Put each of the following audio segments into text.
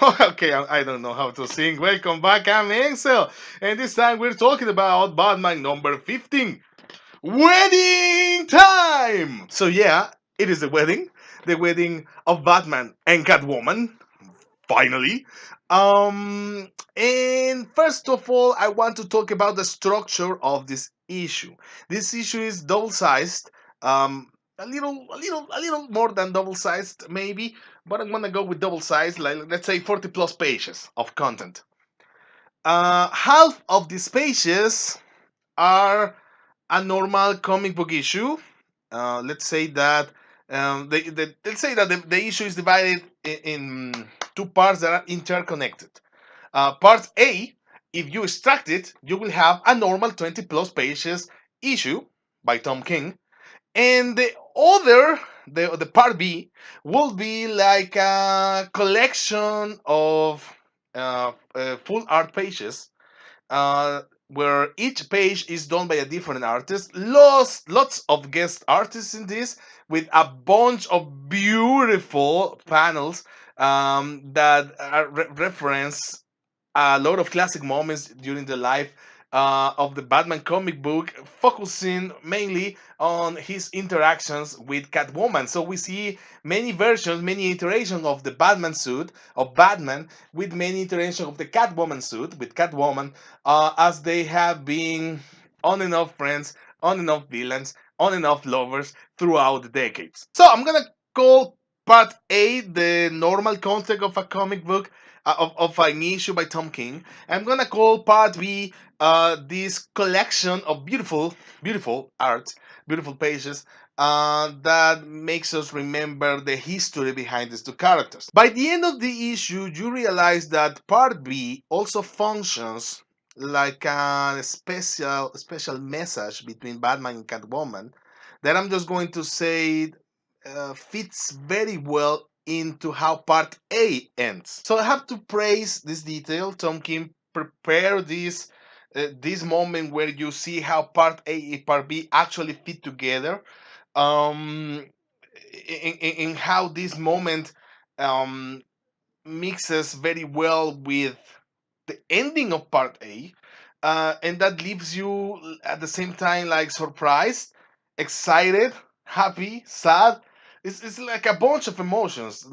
Okay, I don't know how to sing. Welcome back, I'm Ansel. And this time we're talking about Batman number 15. Wedding time! So, yeah, it is a wedding. The wedding of Batman and Catwoman, finally. And first of all, I want to talk about the structure of this issue. This issue is double-sized, a little more than double-sized, maybe, but I'm gonna go with double-sized, like let's say 40 plus pages of content. Half of these pages are a normal comic book issue. Let's say that let's say that the issue is divided in two parts that are interconnected. Part A, if you extract it, you will have a normal 20 plus pages issue by Tom King, and the other, the part B, will be like a collection of full art pages, where each page is done by a different artist. Lots of guest artists in this, with a bunch of beautiful panels that reference a lot of classic moments during the life of the Batman comic book, focusing mainly on his interactions with Catwoman. So we see many versions, many iterations of the Batman suit of Batman, with many iterations of the Catwoman suit with Catwoman, as they have been on and off friends, on and off villains, on and off lovers throughout the decades. So I'm gonna call part A the normal concept of a comic book, of an issue by Tom King. I'm gonna call part B this collection of beautiful art, beautiful pages that makes us remember the history behind these two characters. By the end of the issue, you realize that part B also functions like a special message between Batman and Catwoman that I'm just going to say fits very well into how part A ends. So I have to praise this detail. Tom King prepared this moment where you see how part A and part B actually fit together. Um, in how this moment um, mixes very well with the ending of part A, and that leaves you at the same time like surprised, excited, happy, sad. It's like a bunch of emotions.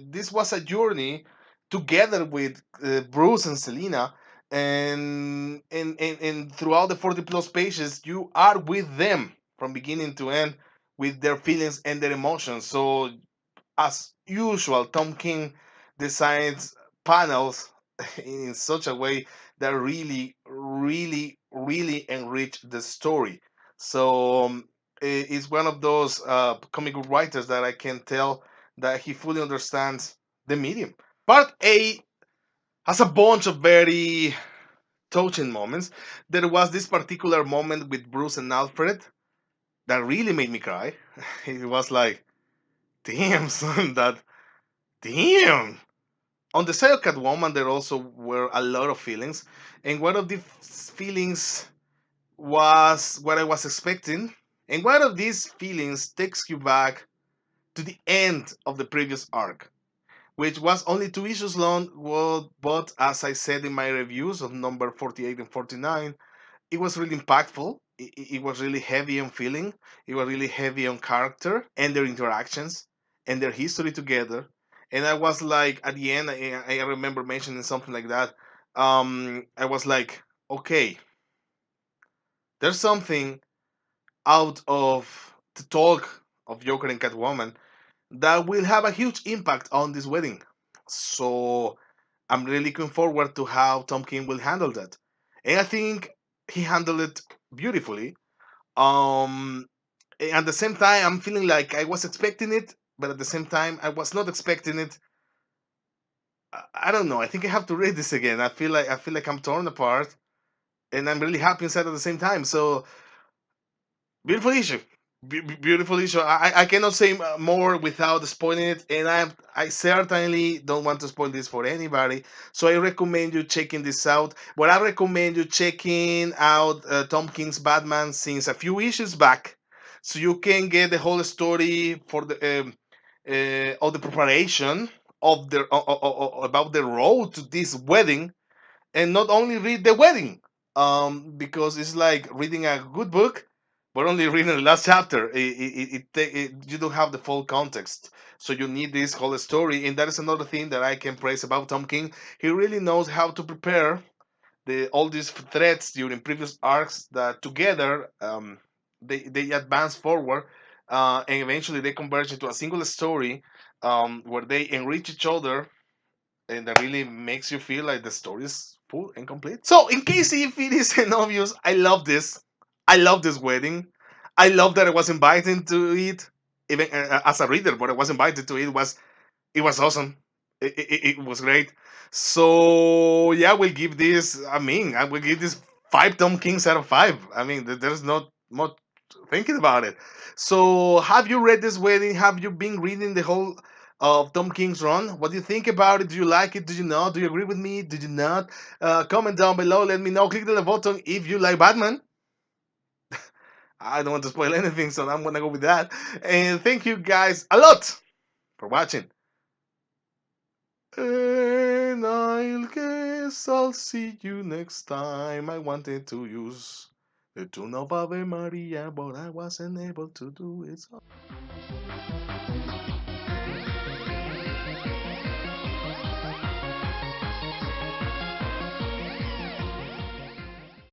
This was a journey together with Bruce and Selina, and throughout the 40 plus pages, you are with them from beginning to end with their feelings and their emotions. So as usual, Tom King designs panels in such a way that really enrich the story. So it's one of those comic book writers that I can tell that he fully understands the medium. Part A has a bunch of very touching moments. There was this particular moment with Bruce and Alfred that really made me cry. It was like, damn, son, that damn. On the side of Catwoman, there also were a lot of feelings, and one of these feelings was what I was expecting, and one of these feelings takes you back to the end of the previous arc, which was only 2 issues long. Well, but as I said in my reviews of number 48 and 49, it was really impactful. It was really heavy on feeling. It was really heavy on character and their interactions and their history together. And I was like, at the end, I remember mentioning something like that. I was like, okay, there's something out of the talk of Joker and Catwoman that will have a huge impact on this wedding. So I'm really looking forward to how Tom King will handle that. And I think he handled it beautifully. At the same time, I'm feeling like I was expecting it, but at the same time, I was not expecting it. I don't know. I think I have to read this again. I feel like I'm torn apart, and I'm really happy inside at the same time. So beautiful issue. Beautiful issue. I cannot say more without spoiling it, and I certainly don't want to spoil this for anybody. So I recommend you checking this out. But I recommend you checking out Tom King's Batman since a few issues back, so you can get the whole story for the all the preparation of their about the road to this wedding, and not only read the wedding, because it's like reading a good book but only reading the last chapter. You don't have the full context, so you need this whole story. And that is another thing that I can praise about Tom King. He really knows how to prepare all these threads during previous arcs that together, they advance forward, and eventually they converge into a single story, where they enrich each other, and that really makes you feel like the story is full and complete. So, in case if it isn't obvious, I love this. I love this wedding. I love that I was invited to it, even as a reader. But I was invited to it. It was awesome. It was great. So yeah, we'll give this. I mean, I will give this 5 Tom Kings out of 5. I mean, there's not much thinking about it. So, have you read this wedding? Have you been reading the whole of Tom King's run? What do you think about it? Do you like it? Do you not? Do you agree with me? Did you not? Comment down below. Let me know. Click the like button if you like Batman. I don't want to spoil anything, so I'm gonna go with that. And thank you guys a lot for watching. And I guess I'll see you next time. I wanted to use the tune of Ave Maria, but I wasn't able to do it.